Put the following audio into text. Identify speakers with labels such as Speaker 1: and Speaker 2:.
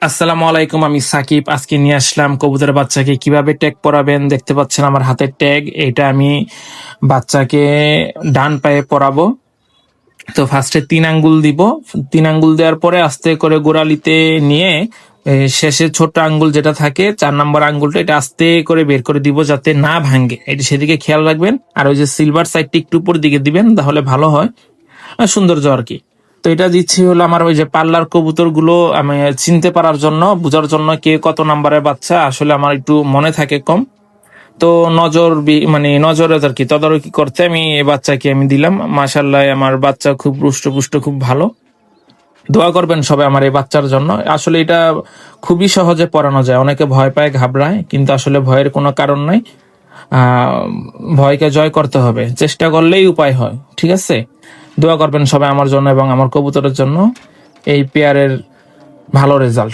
Speaker 1: আসসালামু আলাইকুম, আমি সাকিব। আজকে নিয়ে আসলাম কবুতরের বাচ্চাকে কিভাবে ট্যাগ পরাবেন। দেখতে পাচ্ছেন আমার হাতের ট্যাগ, এটা আমি বাচ্চাকে ডান পায়ে পরাবো। তো ফার্স্টে 3 আঙ্গুল দিব। 3 আঙ্গুল দেওয়ার পরে আস্তে করে গোড়ালিতে নিয়ে শেষে ছোট আঙ্গুল যেটা থাকে 4 নম্বর আঙ্গুলটা, এটা আস্তে করে বের করে দিব যাতে না ভাঙে। এটা সেদিকে খেয়াল রাখবেন। আর ওই যে সিলভার সাইডটা একটু উপর দিকে দিবেন, তাহলে ভালো হয়, সৌন্দর্য আর কি। তো এটা দিচ্ছি হলো আমার ওই যে পাল্লার কবুতর গুলো আমি চিনতে পারার জন্য, বোঝার জন্য কে কত নাম্বারের বাচ্চা। আসলে আমার একটু মনে থাকে কম, তো মানে নজরে আর কি তদারকি করতে আমি এই বাচ্চাকে আমি দিলাম। মাশাল্লাহ, আমার বাচ্চা খুব রুষ্টপুষ্ট, খুব ভালো। দোয়া করবেন সবাই আমার এই বাচ্চার জন্য। আসলে এটা খুবই সহজে পড়ানো যায়। অনেকে ভয় পায়, ঘাবড়ায়, কিন্তু আসলে ভয়ের কোনো কারণ নাই। ভয়কে জয় করতে হবে, চেষ্টা করলেই উপায় হয়। ঠিক আছে, দোয়া করবেন সবাই আমার জন্য এবং আমার কবুতরের জন্য, এই পেয়ারের ভালো রেজাল্ট।